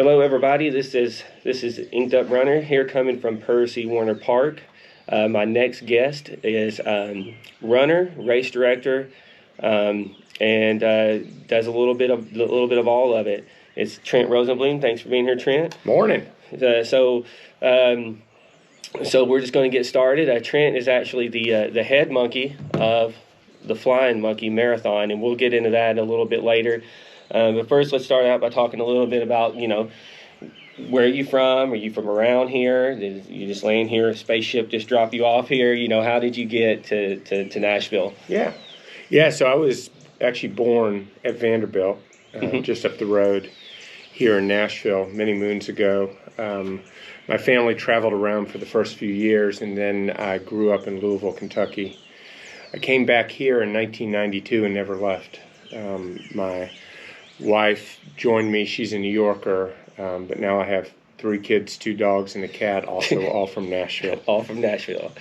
Hello, everybody. This is Inked Up Runner here, coming from Percy Warner Park. My next guest is runner, race director, and does a little bit of all of it. It's Trent Rosenbloom. Thanks for being here, Trent. Morning. So we're just going to get started. Trent is actually the head monkey of the Flying Monkey Marathon, and we'll get into that a little bit later. But first, let's start out by talking a little bit about, where are you from? Are you from around here? Did you just land here? A spaceship just drop you off here? How did you get to Nashville? Yeah. So I was actually born at Vanderbilt, just up the road here in Nashville many moons ago. My family traveled around for the first few years, and then I grew up in Louisville, Kentucky. I came back here in 1992 and never left. My wife joined me. She's a New Yorker, but now I have 3 kids, 2 dogs, and a cat, also all from Nashville. All from Nashville.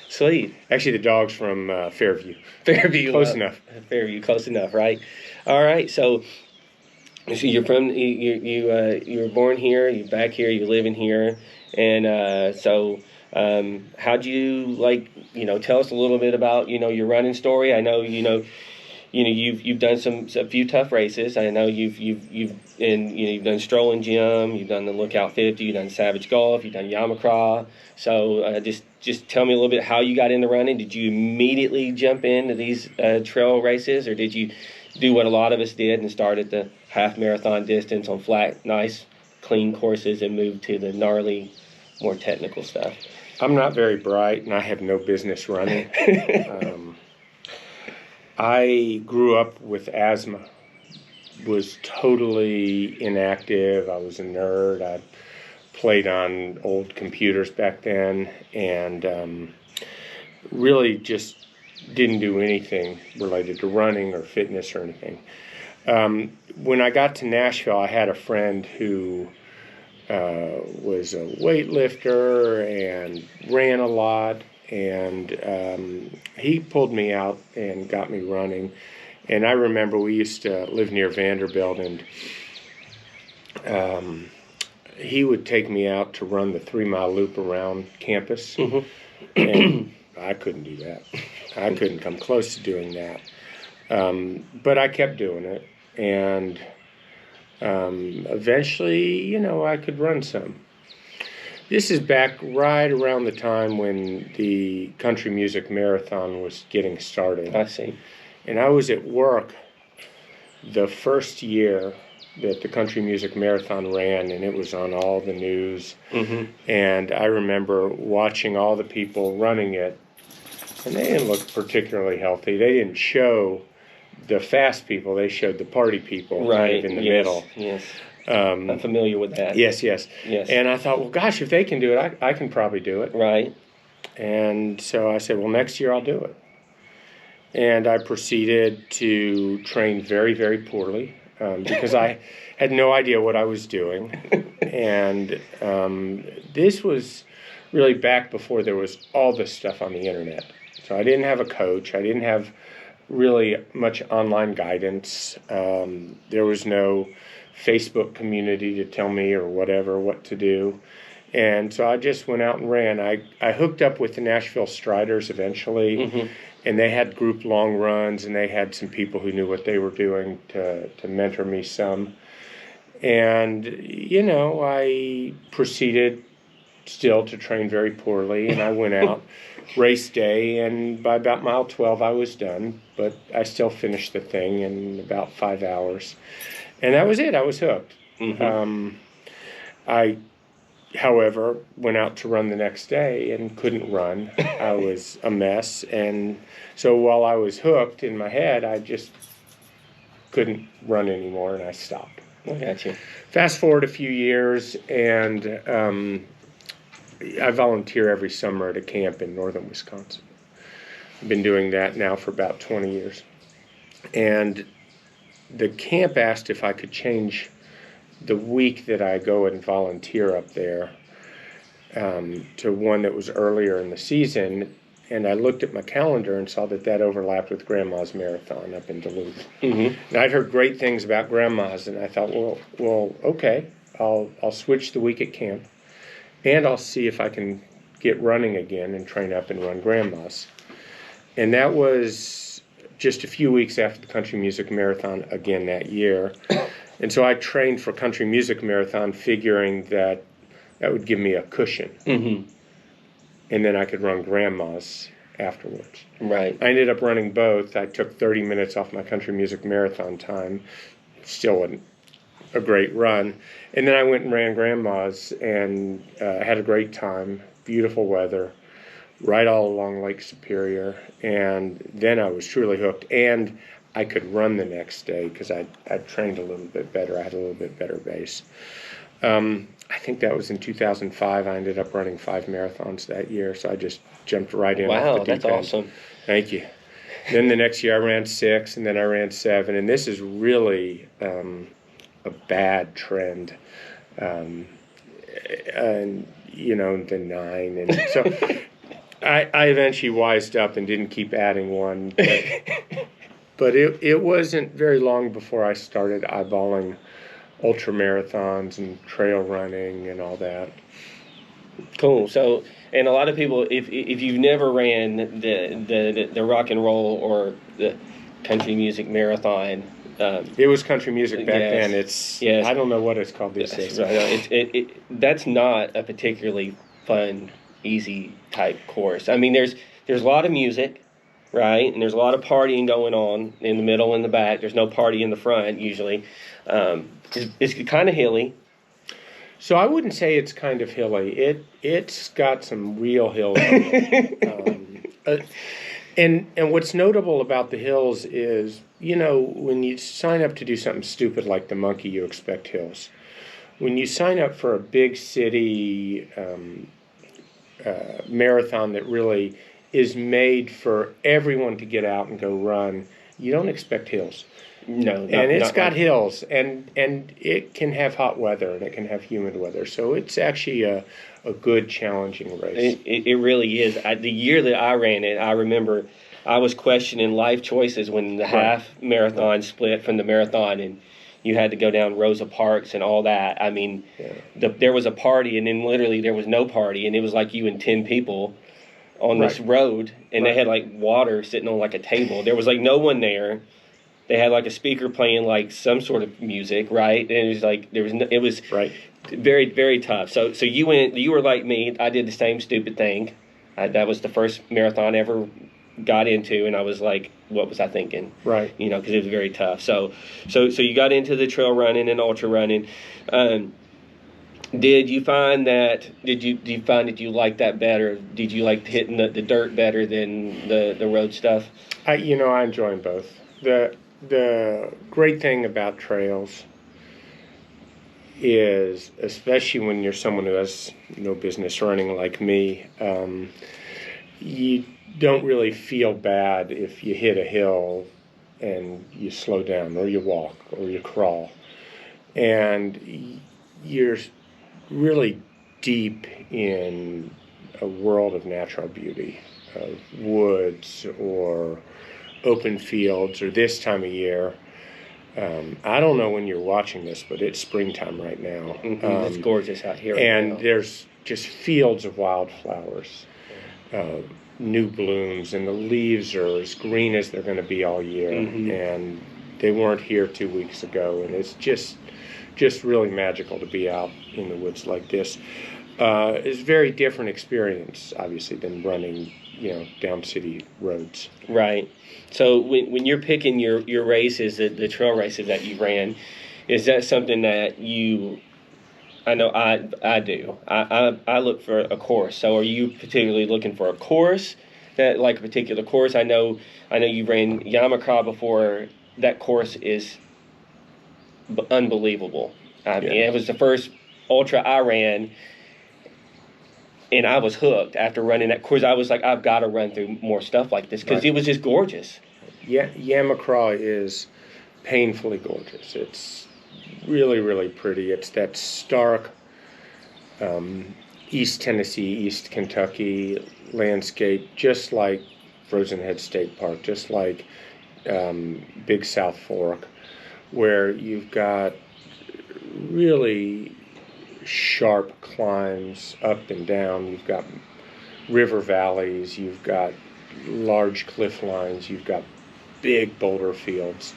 Sweet. Actually, the dog's from Fairview. Fairview. Close enough. Fairview, close enough, right? All right, so you're from, you were born here, you're back here, you're living here, and how'd you, tell us a little bit about, your running story? I know, you've done a few tough races. I know you've done Strolling Gym, you've done the Lookout 50, you've done Savage Golf, you've done Yamacraw. So just tell me a little bit how you got into running. Did you immediately jump into these trail races, or did you do what a lot of us did and start at the half marathon distance on flat, nice, clean courses and move to the gnarly, more technical stuff? I'm not very bright, and I have no business running. I grew up with asthma, was totally inactive. I was a nerd. I played on old computers back then, and really just didn't do anything related to running or fitness or anything. When I got to Nashville, I had a friend who was a weightlifter and ran a lot, and he pulled me out and got me running. And I remember we used to live near Vanderbilt, and he would take me out to run the 3-mile loop around campus, and I couldn't do that. I couldn't come close to doing that. But I kept doing it, and eventually, I could run some. This is back right around the time when the Country Music Marathon was getting started. I see. And I was at work the first year that the Country Music Marathon ran, and it was on all the news. And I remember watching all the people running it, and they didn't look particularly healthy. They didn't show the fast people. They showed the party people right in the middle. Yes. I'm familiar with that. Yes. And I thought, well, gosh, if they can do it, I can probably do it. Right. And so I said, well, next year I'll do it. And I proceeded to train very, very poorly because I had no idea what I was doing. And this was really back before there was all this stuff on the internet. So I didn't have a coach. I didn't have really much online guidance. There was no Facebook community to tell me or whatever what to do. And so I just went out and ran. I hooked up with the Nashville Striders eventually, and they had group long runs, and they had some people who knew what they were doing to mentor me some. And, I proceeded still to train very poorly, and I went out race day, and by about mile 12 I was done, but I still finished the thing in about 5 hours. And that was it. I was hooked. I, however, went out to run the next day and couldn't run. I was a mess. And so while I was hooked in my head, I just couldn't run anymore, and I stopped. I got you. Fast forward a few years, and I volunteer every summer at a camp in northern Wisconsin. I've been doing that now for about 20 years. And the camp asked if I could change the week that I go and volunteer up there to one that was earlier in the season. And I looked at my calendar and saw that overlapped with Grandma's Marathon up in Duluth. And I'd heard great things about Grandma's, and I thought, well, okay, I'll switch the week at camp, and I'll see if I can get running again and train up and run grandmas. And that was just a few weeks after the Country Music Marathon again that year. And so I trained for Country Music Marathon, figuring that would give me a cushion. Mm-hmm. And then I could run grandmas afterwards. Right. I ended up running both. I took 30 minutes off my Country Music Marathon time. Still wasn't a great run. And then I went and ran grandmas and had a great time. Beautiful weather, right all along Lake Superior. And then I was truly hooked. And I could run the next day because I'd trained a little bit better. I had a little bit better base. I think that was in 2005. I ended up running 5 marathons that year, so I just jumped right in. Wow, off the deep that's end. awesome. Thank you. Then the next year I ran 6, and then I ran 7, and this is really a bad trend. And the 9, and so I eventually wised up and didn't keep adding one. But it wasn't very long before I started eyeballing ultra marathons and trail running and all that. Cool. So, and a lot of people, if you've never ran the rock and roll or the country music marathon, it was country music back yes, then. It's yes. I don't know what it's called these days. Right. That's not a particularly fun, easy type course. I mean, there's a lot of music, right, and there's a lot of partying going on in the middle and the back. There's no party in the front usually. It's kind of hilly. So I wouldn't say it's kind of hilly. It's got some real hills. And what's notable about the hills is, when you sign up to do something stupid like the Monkey, you expect hills. When you sign up for a big city marathon that really is made for everyone to get out and go run, you don't expect hills. No, and it's got hills, and it can have hot weather, and it can have humid weather. So it's actually a good, challenging race. It really is. The year that I ran it, I remember I was questioning life choices when the half marathon split from the marathon, and you had to go down Rosa Parks and all that. I mean, there was a party, and then literally there was no party, and it was like you and 10 people on this road, and they had like water sitting on like a table. There was like no one there. They had like a speaker playing like some sort of music, right? And it was like it was very, very tough. So you were like me. I did the same stupid thing. That was the first marathon I ever got into, and I was like, what was I thinking? Right. Because it was very tough. So you got into the trail running and ultra running. Did you find that you liked that better? Did you like hitting the dirt better than the road stuff? I enjoy them both. The great thing about trails is, especially when you're someone who has no business running like me, you don't really feel bad if you hit a hill and you slow down, or you walk, or you crawl. And you're really deep in a world of natural beauty, of woods or open fields, or this time of year. I don't know when you're watching this, but it's springtime right now. It's gorgeous out here. And right now. There's just fields of wildflowers, new blooms, and the leaves are as green as they're going to be all year. And they weren't here 2 weeks ago, and it's just really magical to be out in the woods like this. It's a very different experience, obviously, than running, down city roads. Right. So when you're picking your races, the trail races that you ran, is that something that you? I know I do. I look for a course. So are you particularly looking for a course, that like a particular course? I know you ran Yamacraw before. That course is unbelievable. I mean, it was the first ultra I ran, and I was hooked after running that course. I was like, I've got to run through more stuff like this because it was just gorgeous. Yeah, Yamacraw is painfully gorgeous. It's really, really pretty. It's that stark East Tennessee, East Kentucky landscape, just like Frozen Head State Park, just like Big South Fork, where you've got really sharp climbs up and down. You've got river valleys. You've got large cliff lines. You've got big boulder fields.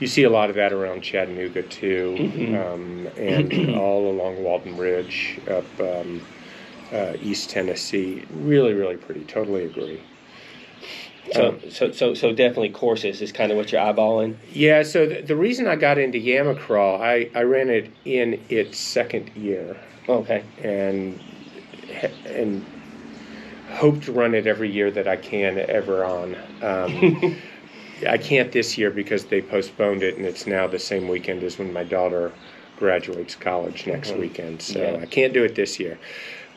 You see a lot of that around Chattanooga too, and all along Walton Ridge up East Tennessee. Really, really pretty. Totally agree. So definitely courses is kind of what you're eyeballing. Yeah. So the reason I got into Yamacraw, I ran it in its second year. Okay. And hope to run it every year that I can ever on. I can't this year because they postponed it, and it's now the same weekend as when my daughter graduates college next weekend. So I can't do it this year.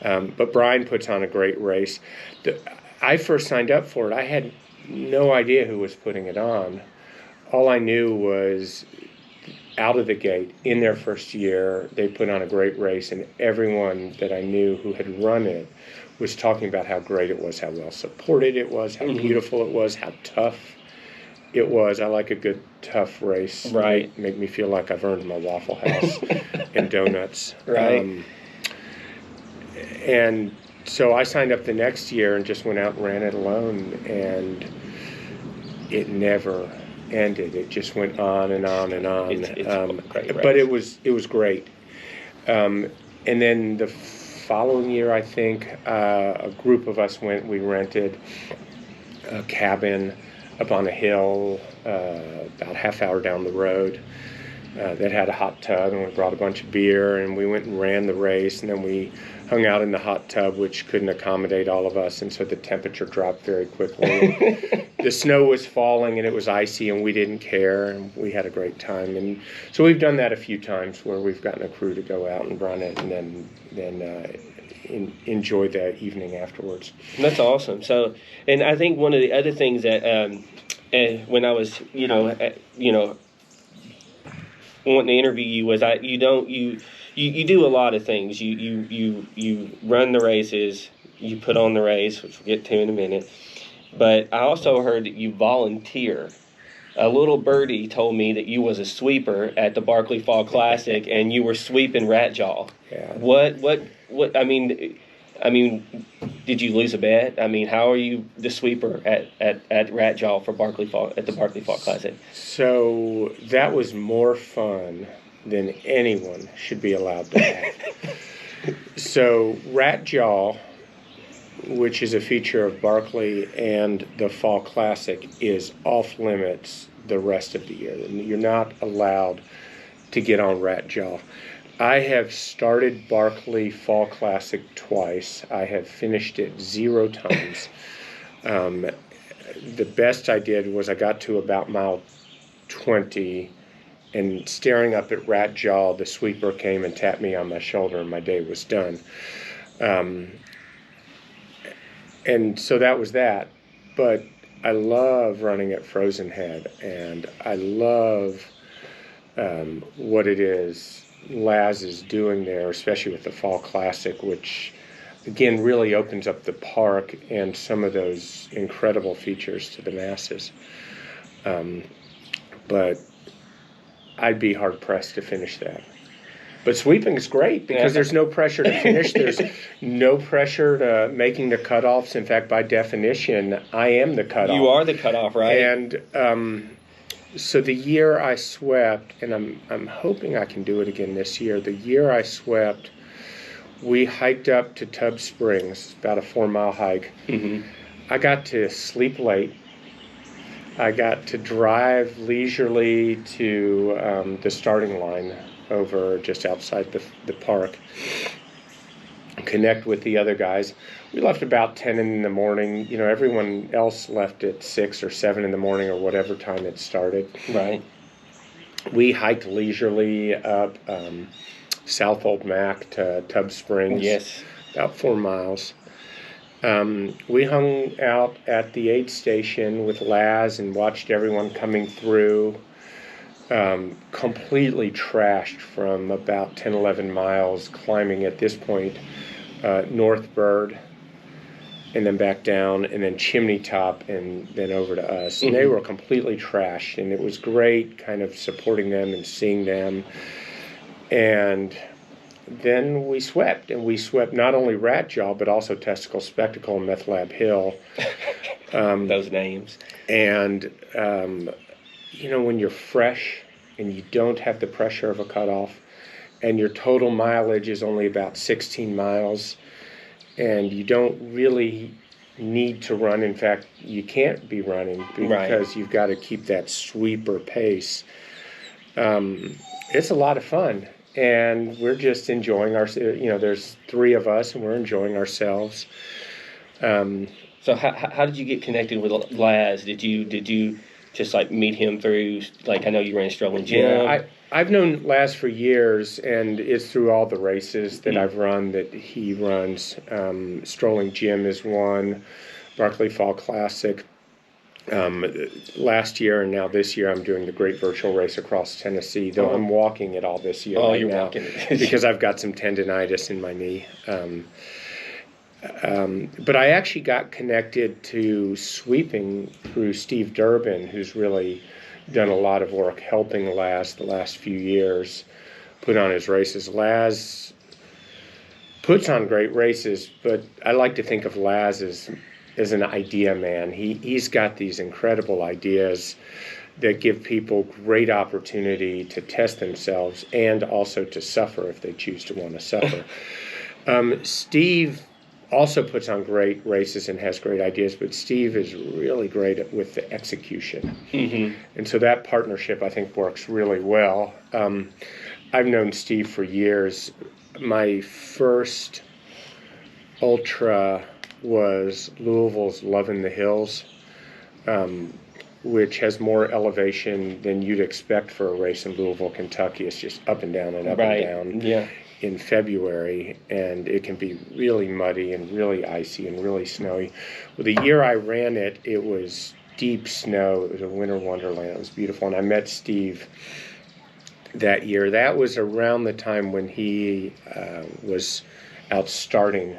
But Brian puts on a great race. I first signed up for it. I had no idea who was putting it on. All I knew was out of the gate, in their first year, they put on a great race, and everyone that I knew who had run it was talking about how great it was, how well supported it was, how beautiful it was, how tough it was. I like a good, tough race. Right. Make me feel like I've earned my Waffle House and donuts. Right. And so I signed up the next year and just went out and ran it alone, and it never ended. It just went on and on and on. It's a great race. But it was great. And then the following year, I think, a group of us went. We rented a cabin up on a hill about a half hour down the road that had a hot tub, and we brought a bunch of beer, and we went and ran the race, and then we hung out in the hot tub, which couldn't accommodate all of us, and so the temperature dropped very quickly. The snow was falling, and it was icy, and we didn't care, and we had a great time. And so we've done that a few times where we've gotten a crew to go out and run it, and then enjoy the evening afterwards. That's awesome. So, and I think one of the other things that when I was, wanting to interview you was you do a lot of things. You run the races, you put on the race, which we'll get to in a minute. But I also heard that you volunteer. A little birdie told me that you was a sweeper at the Barkley Fall Classic, and you were sweeping Rat Jaw. Yeah. What? I mean, did you lose a bet? I mean, how are you the sweeper at Rat Jaw for Barkley Fall at the Barkley Fall Classic? So that was more fun than anyone should be allowed to have. So Rat Jaw, which is a feature of Barkley and the Fall Classic, is off limits the rest of the year. You're not allowed to get on Rat Jaw. I have started Barkley Fall Classic twice. I have finished it 0 times. The best I did was I got to about mile 20, and staring up at Rat Jaw, the sweeper came and tapped me on my shoulder, and my day was done. And so that was that. But I love running at Frozen Head, and I love what it is Laz is doing there, especially with the Fall Classic, which again really opens up the park and some of those incredible features to the masses. But I'd be hard pressed to finish that. But sweeping is great because there's no pressure to finish. There's no pressure to making the cutoffs. In fact, by definition, I am the cutoff. You are the cutoff, right? And so the year I swept, and I'm hoping I can do it again this year. The year I swept, we hiked up to Tub Springs, about a 4-mile hike. Mm-hmm. I got to sleep late. I got to drive leisurely to the starting line over just outside the park, connect with the other guys. We left about 10 in the morning. You know, everyone else left at 6 or 7 in the morning or whatever time it started. Right. We hiked leisurely up South Old Mac to Tub Springs. Yes. About 4 miles. We hung out at the aid station with Laz and watched everyone coming through. Completely trashed from about 10, 11 miles, climbing at this point North Bird, and then back down, and then Chimney Top, and then over to us. Mm-hmm. And they were completely trashed, and it was great kind of supporting them and seeing them. And then we swept, and we swept not only Rat Jaw, but also Testicle Spectacle and Meth Lab Hill. Those names. And, when you're fresh and you don't have the pressure of a cutoff, and your total mileage is only about 16 miles, and you don't really need to run. In fact, you can't be running because you've got to keep that sweeper pace. It's a lot of fun, and we're just enjoying there's 3 of us, and we're enjoying ourselves. So how did you get connected with Laz? Did you just like meet him through, like, I know you ran Strolling Jim? Yeah, I've known Laz for years, and it's through all the races that I've run that he runs. Strolling Jim is one, Barkley Fall Classic. Last year and now this year I'm doing the Great Virtual Race across Tennessee, though I'm walking it all this year right now walking it. because I've got some tendonitis in my knee. But I actually got connected to sweeping through Steve Durbin, who's really done a lot of work helping Laz the last few years put on his races. Laz puts on great races, but I like to think of Laz as an idea man. He's got these incredible ideas that give people great opportunity to test themselves and also to suffer if they choose to want to suffer. Steve also puts on great races and has great ideas, but Steve is really great with the execution. Mm-hmm. And so that partnership, I think, works really well. I've known Steve for years. My first ultra was Louisville's Love in the Hills, which has more elevation than you'd expect for a race in Louisville, Kentucky. It's just up and down and up and down in February, and it can be really muddy and really icy and really snowy. Well, the year I ran it, it was deep snow. It was a winter wonderland. It was beautiful, and I met Steve that year. That was around the time when he was out starting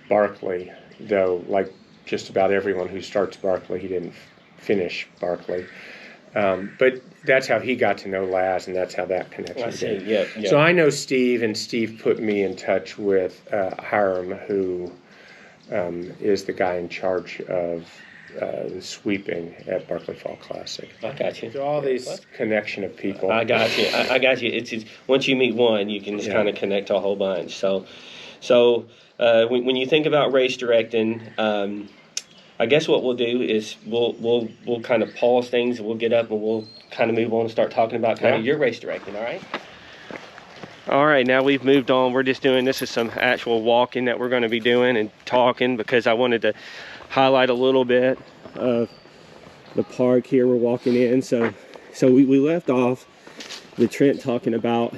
Barkley, though like just about everyone who starts Barkley, he didn't finish Barkley. But that's how he got to know Laz, and that's how that connection began. Yeah. So I know Steve, and Steve put me in touch with Hiram, who is the guy in charge of the sweeping at Barkley Fall Classic. I got you. So all these connection of people. I got you. I got you. It's once you meet one, you can just kind of connect to a whole bunch. So when you think about race directing, I guess what we'll do is we'll kind of pause things, and we'll get up and we'll kind of move on and start talking about kind of your race directing. All right. All right. Now we've moved on. We're just doing this is some actual walking that we're going to be doing and talking, because I wanted to highlight a little bit of the park here we're walking in. So we left off with Trent talking about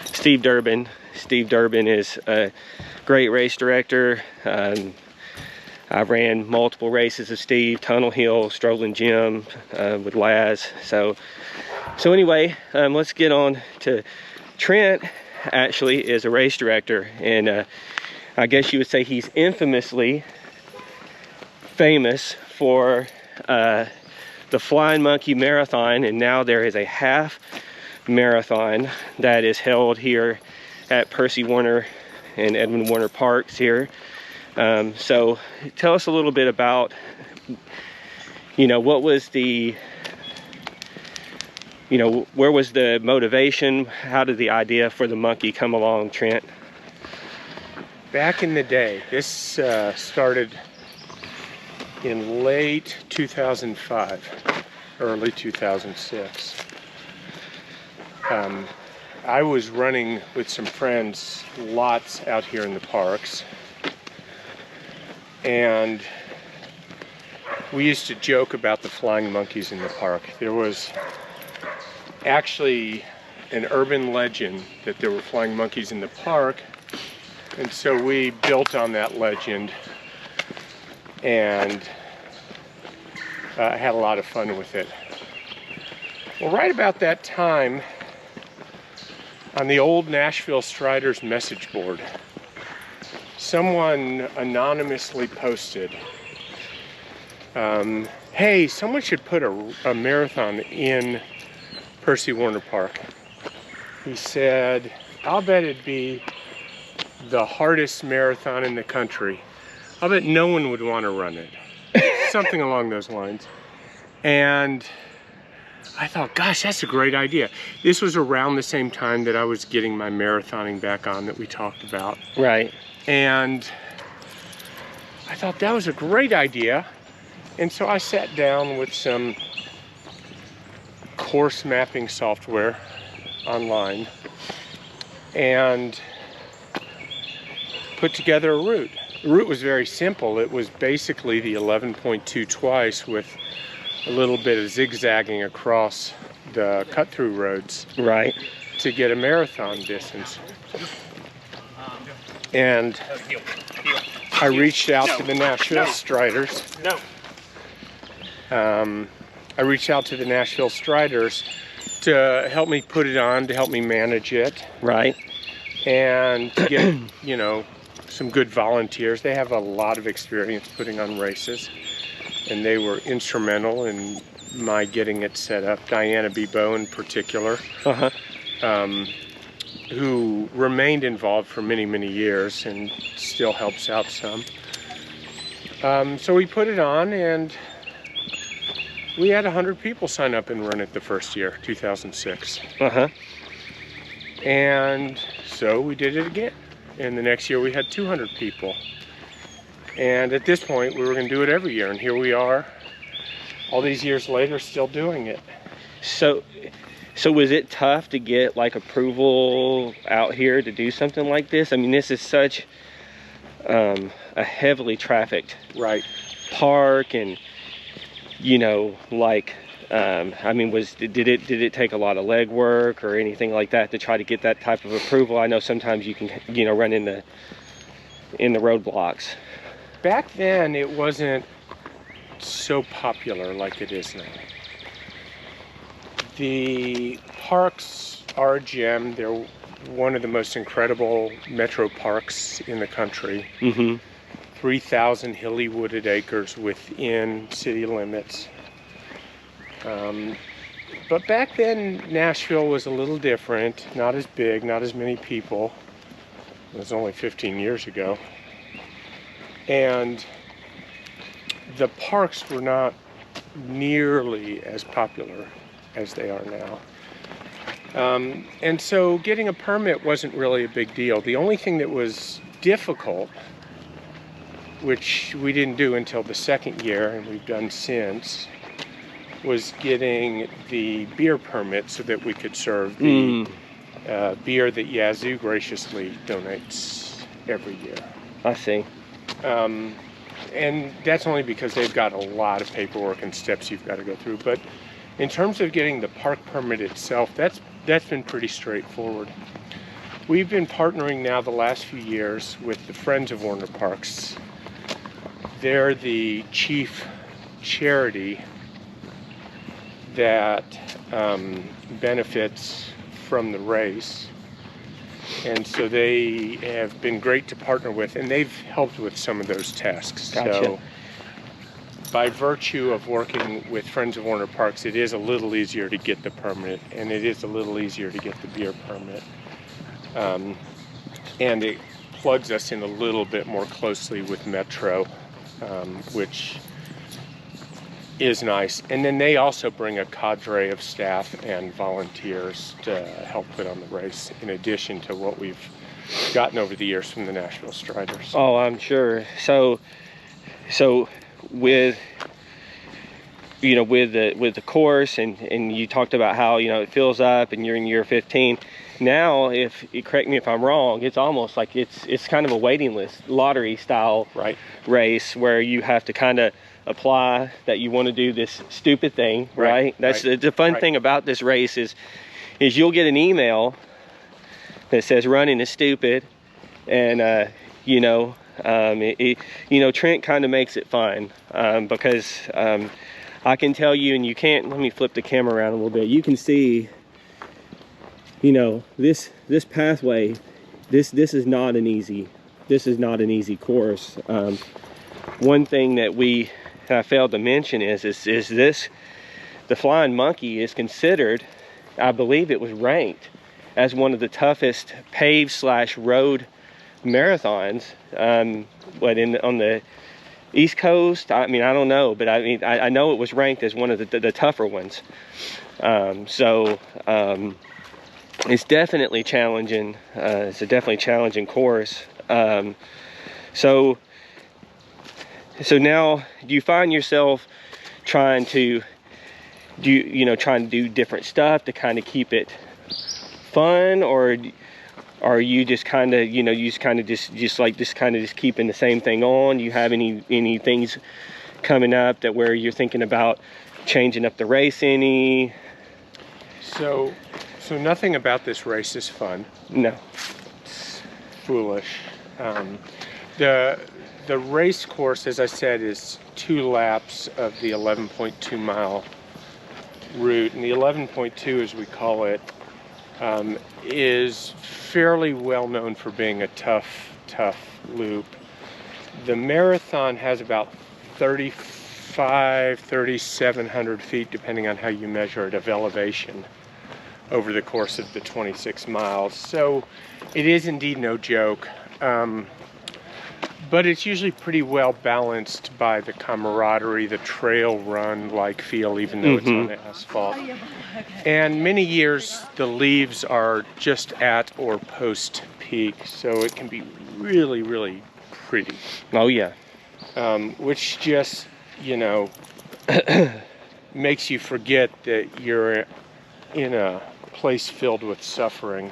Steve Durbin. Steve Durbin is a great race director. I ran multiple races of Steve, Tunnel Hill, Strolling Jim with Laz. So anyway, let's get on to Trent. Actually is a race director, and I guess you would say he's infamously famous for the Flying Monkey Marathon, and now there is a half marathon that is held here at Percy Warner and Edmund Warner Parks here. So tell us a little bit about, what was the, where was the motivation? How did the idea for the monkey come along, Trent? Back in the day, this started in late 2005, early 2006. I was running with some friends lots out here in the parks, and we used to joke about the flying monkeys in the park. There was actually an urban legend that there were flying monkeys in the park, and so we built on that legend and had a lot of fun with it. Well, right about that time, on the old Nashville Striders message board, someone anonymously posted, hey, someone should put a marathon in Percy Warner Park. He said, I'll bet it'd be the hardest marathon in the country. I'll bet no one would want to run it. Something along those lines. And I thought, gosh, that's a great idea. This was around the same time that I was getting my marathoning back on that we talked about. Right. And I thought that was a great idea. And so I sat down with some course mapping software online and put together a route. The route was very simple. It was basically the 11.2 twice with a little bit of zigzagging across the cut-through roads. Right. To get a marathon distance. And I reached out to the Nashville Striders. I reached out to the Nashville Striders to help me put it on, to help me manage it. Right. And to get, you know, some good volunteers. They have a lot of experience putting on races. And they were instrumental in my getting it set up. Diana Bebo in particular, who remained involved for many, many years and still helps out some. So we put it on, and we had 100 people sign up and run it the first year, 2006. And so we did it again. And the next year we had 200 people. And at this point, we were going to do it every year, and here we are, all these years later, still doing it. So was it tough to get like approval out here to do something like this? I mean, this is such a heavily trafficked park, and you know, like I mean, did it take a lot of legwork or anything like that to try to get that type of approval? I know sometimes you can, you know, run in the roadblocks. Back then, it wasn't so popular like it is now. The parks are a gem. They're one of the most incredible metro parks in the country. 3,000 hilly wooded acres within city limits. But back then, Nashville was a little different. Not as big, not as many people. It was only 15 years ago. And the parks were not nearly as popular as they are now. And so getting a permit wasn't really a big deal. The only thing that was difficult, which we didn't do until the second year and we've done since, was getting the beer permit so that we could serve the beer that Yazoo graciously donates every year. I see. And that's only because they've got a lot of paperwork and steps you've got to go through. But in terms of getting the park permit itself, that's been pretty straightforward. We've been partnering now the last few years with the Friends of Warner Parks. They're the chief charity that benefits from the race. And so they have been great to partner with, and they've helped with some of those tasks. Gotcha. So by virtue of working with Friends of Warner Parks, it is a little easier to get the permit, and it is a little easier to get the beer permit. And it plugs us in a little bit more closely with Metro, which is nice. And then they also bring a cadre of staff and volunteers to help put on the race, in addition to what we've gotten over the years from the Nashville Striders. Oh, I'm sure. So with, you know, with the course, and you talked about how, you know, it fills up and you're in year 15. Now, if you correct me if I'm wrong, it's almost like it's kind of a waiting list, lottery style race, where you have to kind of apply that you want to do this stupid thing, right? That's the fun thing about this race is you'll get an email that says running is stupid, and you know, Trent kind of makes it fun, because I can tell you, and you can't, let me flip the camera around a little bit, you can see, you know, this pathway, this is not an easy course. One thing that I failed to mention is this, the Flying Monkey is considered, I believe it was ranked as one of the toughest paved/road marathons. On the East Coast, I mean, I don't know, but I know it was ranked as one of the tougher ones. It's definitely challenging. It's a definitely challenging course. So now, do you find yourself trying to do different stuff to kind of keep it fun, or are you just kind of just keeping the same thing on? Do you have any things coming up that where you're thinking about changing up the race any? So nothing about this race is fun. No. It's foolish. The race course, as I said, is 2 laps of the 11.2 mile route, and the 11.2, as we call it, is fairly well known for being a tough loop. The marathon has about 3,700 feet, depending on how you measure it, of elevation over the course of the 26 miles. So it is indeed no joke. But it's usually pretty well balanced by the camaraderie, the trail run-like feel, even though it's on asphalt. And many years, the leaves are just at or post-peak, so it can be really, really pretty. Oh, yeah. Which just, makes you forget that you're in a place filled with suffering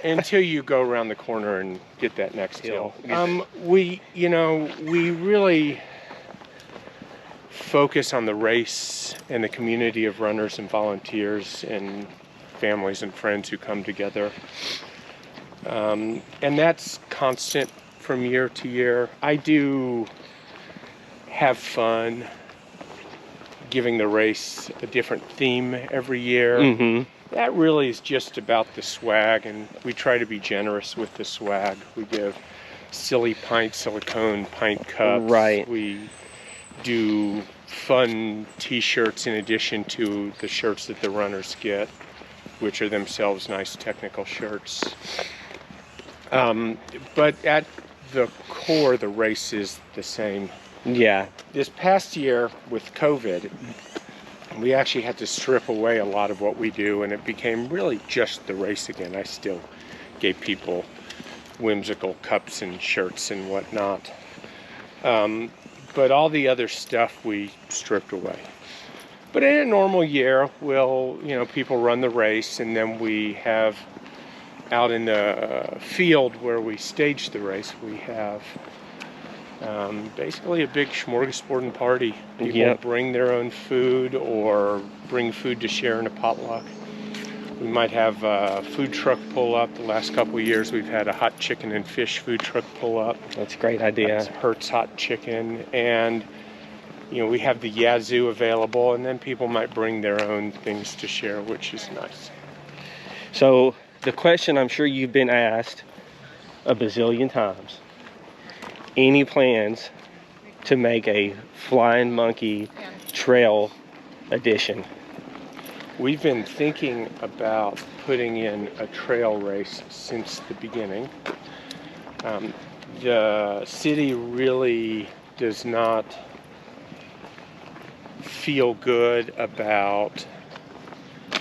until you go around the corner and get that next hill. We really focus on the race and the community of runners and volunteers and families and friends who come together. And that's constant from year to year. I do have fun giving the race a different theme every year. That really is just about the swag, and we try to be generous with the swag. We give silly silicone pint cups. Right. We do fun t-shirts in addition to the shirts that the runners get, which are themselves nice technical shirts. But at the core, the race is the same. Yeah. This past year with COVID, we actually had to strip away a lot of what we do, and it became really just the race again. I still gave people whimsical cups and shirts and whatnot. But all the other stuff we stripped away. But in a normal year, people run the race, and then we have out in the field where we stage the race, we have basically a big smorgasbord party. People bring their own food or bring food to share in a potluck. We might have a food truck pull up. The last couple of years we've had a hot chicken and fish food truck pull up. That's a great idea. That's Hertz Hot Chicken. And we have the Yazoo available, and then people might bring their own things to share, which is nice. So the question I'm sure you've been asked a bazillion times: any plans to make a Flying Monkey Trail edition? We've been thinking about putting in a trail race since the beginning. The city really does not feel good about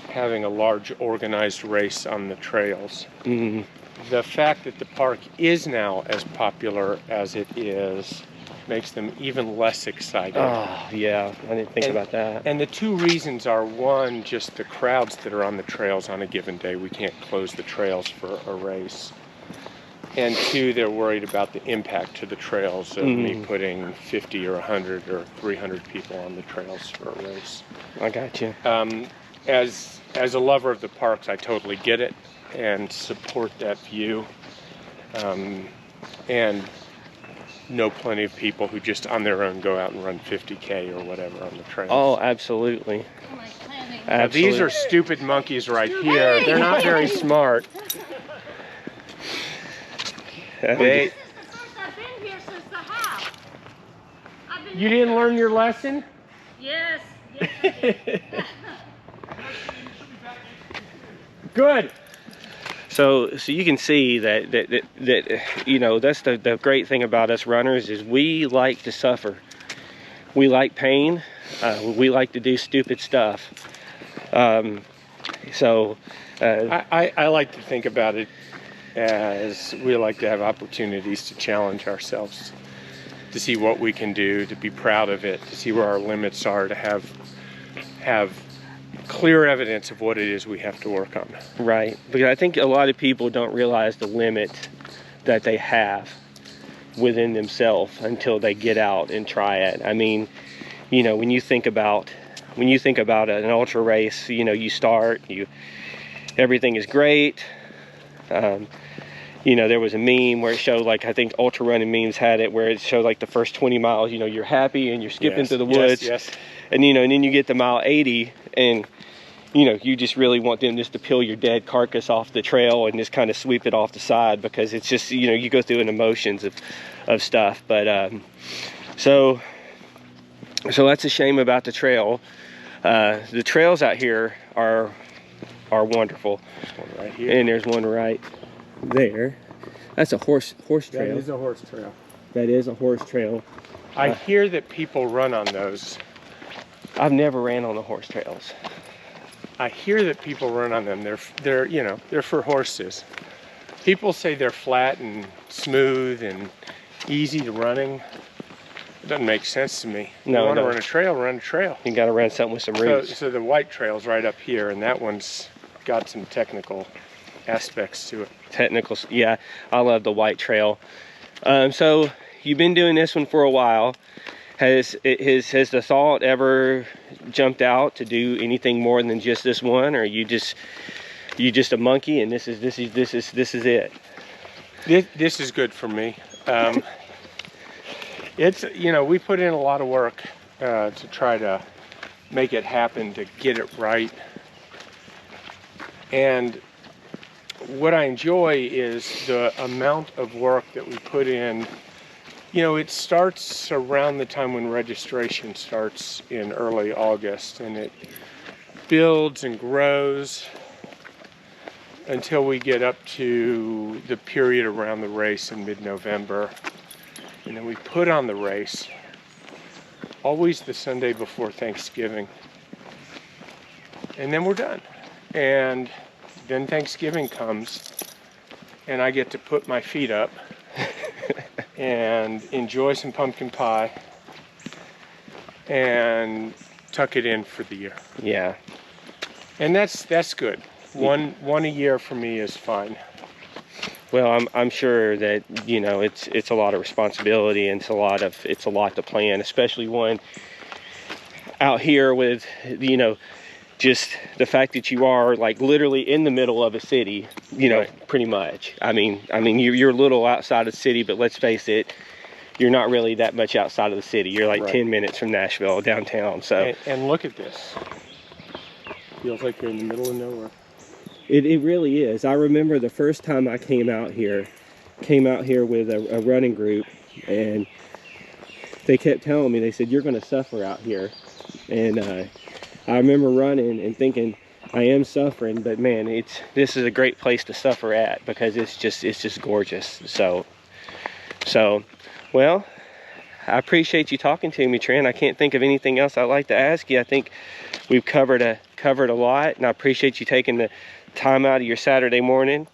having a large organized race on the trails. The fact that the park is now as popular as it is makes them even less excited. Oh, yeah, I didn't think about that. And the two reasons are, one, just the crowds that are on the trails on a given day. We can't close the trails for a race. And two, they're worried about the impact to the trails of me putting 50 or 100 or 300 people on the trails for a race. I got you. As a lover of the parks, I totally get it and support that view. And know plenty of people who just on their own go out and run 50K or whatever on the trails. Oh, absolutely. Now, these are stupid monkeys right here. They're not very smart. I've been here since the house. You didn't learn your lesson? Yes, I did. Good. So you can see that you know, that's the great thing about us runners is we like to suffer. We like pain. We like to do stupid stuff. I like to think about it as we like to have opportunities to challenge ourselves, to see what we can do, to be proud of it, to see where our limits are, to have clear evidence of what it is we have to work on. Right, because I think a lot of people don't realize the limit that they have within themselves until they get out and try it. I mean, you know, when you think about an ultra race, you know, you start, everything is great. You know, there was a meme where it showed, like, I think ultra running memes had it, where it showed like the first 20 miles, you know, you're happy and you're skipping through the woods. Yes. And, you know, and then you get to mile 80 and, you know, you just really want them just to peel your dead carcass off the trail and just kind of sweep it off the side, because it's just, you know, you go through an emotions of stuff. But so that's a shame about the trail. The trails out here are wonderful. There's one right here. And there's one right there. That's a horse trail. That is a horse trail. That is a horse trail. I hear that people run on those. I've never ran on the horse trails. I hear that people run on them. They're you know, they're for horses. People say they're flat and smooth and easy to running. It doesn't make sense to me. No, you want to no. run a trail, run a trail. You got to run something with some roots. So the white trail's right up here, and that one's got some technical aspects to it. Technical, yeah. I love the white trail. So you've been doing this one for a while. Has the thought ever jumped out to do anything more than just this one, or you just a monkey and this is it? This is good for me. It's, you know, we put in a lot of work to try to make it happen, to get it right. And what I enjoy is the amount of work that we put in. You know, it starts around the time when registration starts in early August, and it builds and grows until we get up to the period around the race in mid-November. And then we put on the race always the Sunday before Thanksgiving. And then we're done. And then Thanksgiving comes, and I get to put my feet up and enjoy some pumpkin pie and tuck it in for the year. Yeah. And that's good. One a year for me is fine. Well, I'm sure that, you know, it's a lot of responsibility, and it's a lot to plan, especially one out here with, you know, just the fact that you are like literally in the middle of a city, you know, right. Pretty much. I mean, you're a little outside of the city, but let's face it, you're not really that much outside of the city. You're like right. 10 minutes from Nashville, downtown. So and look at this. Feels like you're in the middle of nowhere. It really is. I remember the first time I came out here with a running group, and they kept telling me, they said, you're going to suffer out here. And I remember running and thinking, I am suffering, but man, this is a great place to suffer at, because it's just gorgeous. So well, I appreciate you talking to me, Trent. I can't think of anything else I'd like to ask you. I think we've covered a lot, and I appreciate you taking the time out of your Saturday morning.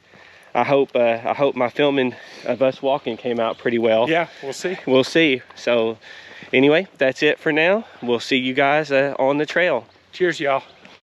I hope my filming of us walking came out pretty well. Yeah, we'll see. We'll see. So anyway, that's it for now. We'll see you guys on the trail. Cheers, y'all.